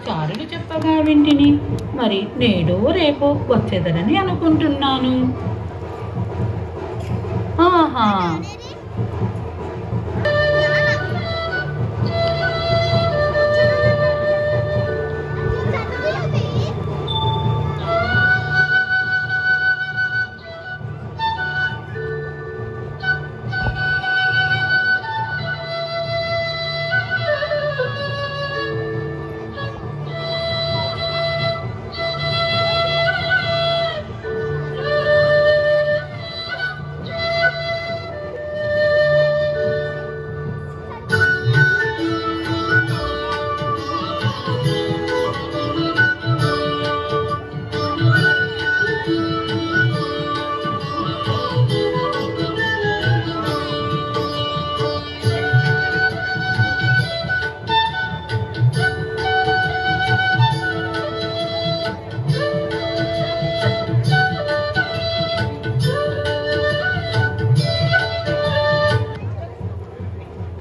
చారులు చెప్పగా వింటిని. మరి నేడో రేపో వచ్చేదనని అనుకుంటున్నాను. ఆహా,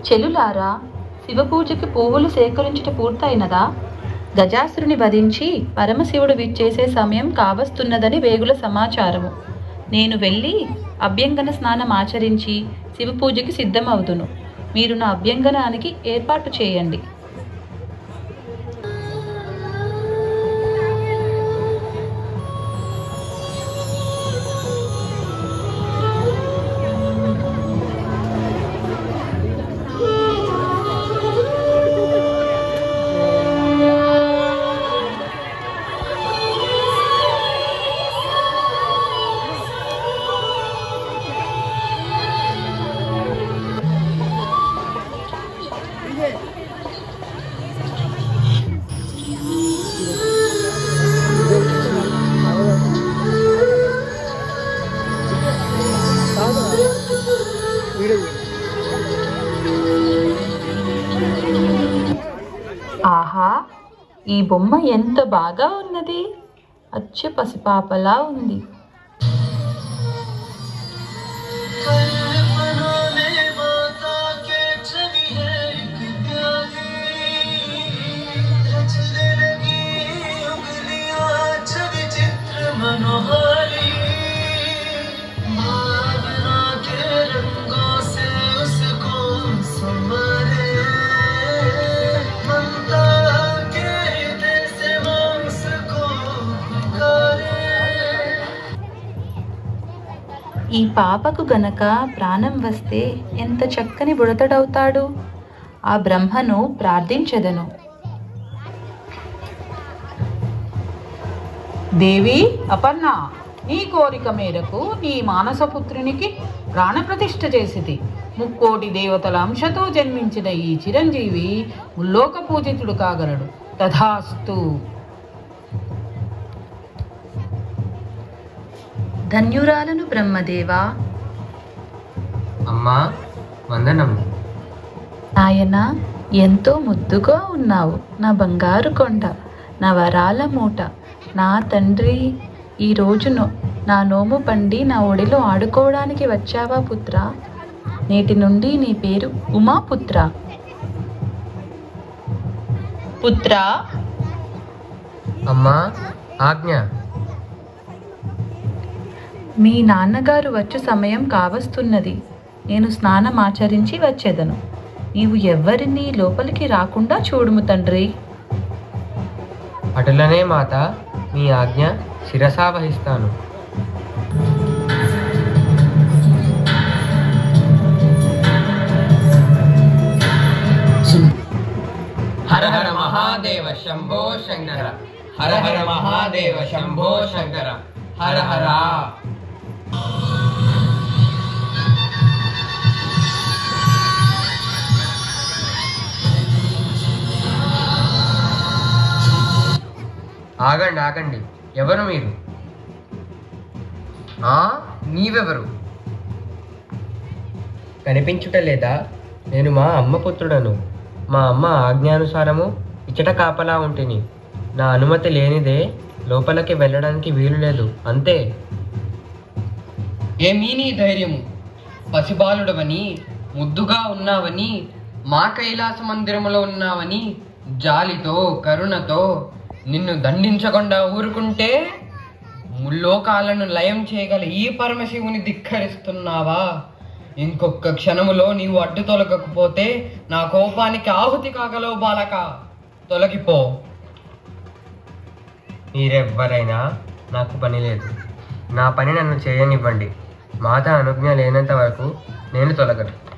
చెలులారా, శివపూజకి పువ్వులు సేకరించుట పూర్తయినదా? గజాసురుని వధించి పరమశివుడు విచ్చేసే సమయం కావస్తున్నదని వేగుల సమాచారము. నేను వెళ్ళి అభ్యంగన స్నానం ఆచరించి శివపూజకి సిద్ధమవుదును. మీరు నా అభ్యంగనానికి ఏర్పాటు చేయండి. ఆహా, ఈ బొమ్మ ఎంత బాగా ఉన్నది! అచ్చ పసిపాపలా ఉంది. ఈ పాపకు గనక ప్రాణం వస్తే ఎంత చక్కని బుడతడవుతాడు. ఆ బ్రహ్మను ప్రార్థించెదను. దేవి అపర్ణ, నీ కోరిక మేరకు నీ మానసపుత్రునికి ప్రాణప్రతిష్ఠ చేసిది. ముక్కోటి దేవతల అంశతో జన్మించిన ఈ చిరంజీవి ముల్లోక పూజితుడు కాగలడు. తథాస్తు. ధన్యురాలను బ్రహ్మదేవా. అమ్మా, వందనం. నాయన, ఎంతో ముద్దుగా ఉన్నావు నా బంగారు కొండ, నా వరాల మూట. నా తండ్రి, ఈ రోజును నా నోము పండి నా ఒడిలో ఆడుకోవడానికి వచ్చావా పుత్ర? నేటి నుండి నీ పేరు ఉమాపుత్ర. పుత్ర. అమ్మా, ఆజ్ఞ. మీ నాన్నగారు వచ్చు సమయం కావస్తున్నది. నేను స్నానం ఆచరించి వచ్చేదను. నీవు ఎవ్వరినీ లోపలికి రాకుండా చూడుము తండ్రి. అటులనే మాత, మీ ఆజ్ఞ శిరసా వహిస్తాను. హర హర మహాదేవ శంభో శంకర, హర హర మహాదేవ శంభో శంకర, హర హర. ఆగండి, ఆగండి. ఎవరు మీరు? నీవెవరు? కనిపించుట లేదా? నేను మా అమ్మ పుత్రుడను. మా అమ్మ ఆజ్ఞానుసారము ఇచ్చట కాపలా ఉంటిని. నా అనుమతి లేనిదే లోపలికి వెళ్ళడానికి వీలు లేదు, అంతే. ఏమీ నీ ధైర్యము? పసిబాలుడవని, ముద్దుగా ఉన్నావని, మా కైలాస మందిరములో ఉన్నావని జాలితో కరుణతో నిన్ను దండించకుండా ఊరుకుంటే ముల్లోకాలను లయం చేయగల ఈ పరమశివుని ధిక్కరిస్తున్నావా? ఇంకొక క్షణములో నీవు అడ్డు తొలగకపోతే నా కోపానికి ఆహుతి కాగలవు బాలక. తొలగిపో. మీరెవ్వరైనా నాకు పని లేదు. నా పని నన్ను చేయనివ్వండి. మాత అనుజ్ఞ లేనంత వరకు నేను తొలగను.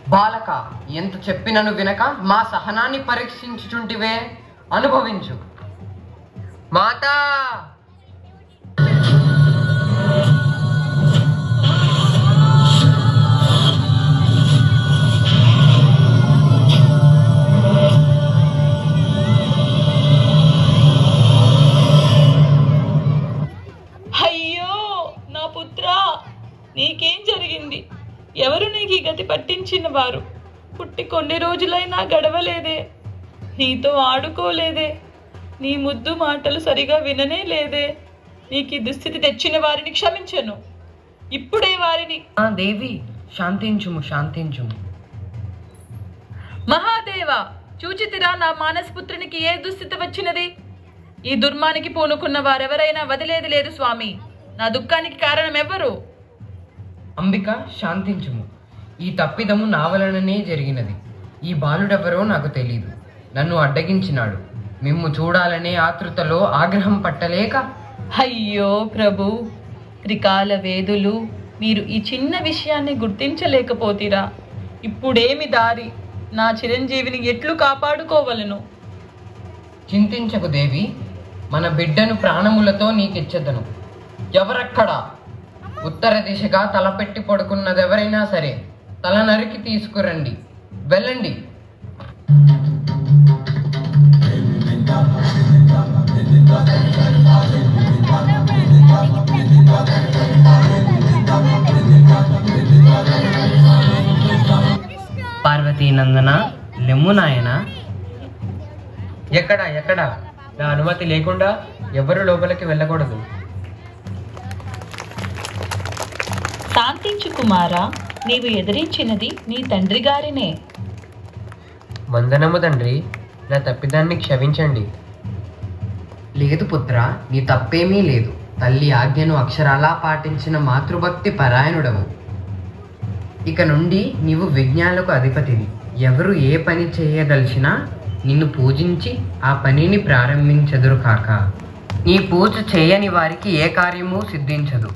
బాలక, ఎంత చెప్పినను వినక మా సహనాన్ని పరీక్షించుచుంటివే. అనుభవించు. మాతా! అయ్యో నా పుత్రా, నీకేం జరిగింది? ఎవరు నీకు ఈ గతి పట్టించిన వారు? పుట్టి కొన్ని రోజులైనా గడవలేదే, నీతో ఆడుకోలేదే, నీ ముద్దు మాటలు సరిగా విననే లేదే. నీకు ఈ దుస్థితి తెచ్చిన వారిని క్షమించను. ఇప్పుడే వారిని. దేవి, శాంతించుము, శాంతించుము. మహాదేవ, చూచితిరా నా మానసపుత్రునికి ఏ దుస్థితి వచ్చినది? ఈ దుర్మానికి పూనుకున్న వారెవరైనా వదిలేది లేదు స్వామి. నా దుఃఖానికి కారణం ఎవరు? అంబిక, శాంతించుము. ఈ తప్పిదము నా వలననే జరిగినది. ఈ బాలుడెవరో నాకు తెలీదు. నన్ను అడ్డగించినాడు. మిమ్ము చూడాలనే ఆతృతలో ఆగ్రహం పట్టలేక. అయ్యో ప్రభు, త్రికాల వేదులు, మీరు ఈ చిన్న విషయాన్ని గుర్తించలేకపోతీరా? ఇప్పుడేమి దారి? నా చిరంజీవిని ఎట్లు కాపాడుకోవలను? చింతించకు దేవి, మన బిడ్డను ప్రాణములతో నీకిచ్చెదను. ఎవరక్కడా? ఉత్తర దిశగా తలపెట్టి పడుకున్నదెవరైనా సరే తల నరికి తీసుకురండి. వెళ్ళండి. పార్వతీనందన, లెమ్ము నాయన. ఎక్కడా ఎక్కడా? నా అనుమతి లేకుండా ఎవరు లోపలికి వెళ్ళకూడదు. శాంతించు కుమారా, నీవు ఎదిరించినది నీ తండ్రి గారినే. వందనము తండ్రి, నా తప్పిదాన్ని క్షమించండి. లేదు పుత్ర, నీ తప్పేమీ లేదు. తల్లి ఆజ్ఞను అక్షరాలా పాటించిన మాతృభక్తి పరాయణుడవు. ఇక నుండి నీవు విజ్ఞాలకు అధిపతివి. ఎవరు ఏ పని చేయదలిచినా నిన్ను పూజించి ఆ పనిని ప్రారంభించదురు కాక. నీ పూజ చేయని వారికి ఏ కార్యము సిద్ధించదు.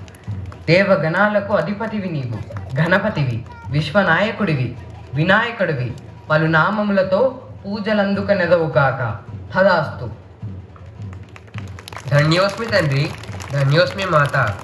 దేవగణాలకు అధిపతివి నీవు. గణపతివి, విశ్వనాయకుడివి, వినాయకుడివి. పలు నామములతో పూజలందుకనెదవు కాక. తదాస్తు. ధన్యోస్మి తండ్రి, ధన్యోస్మి మాత.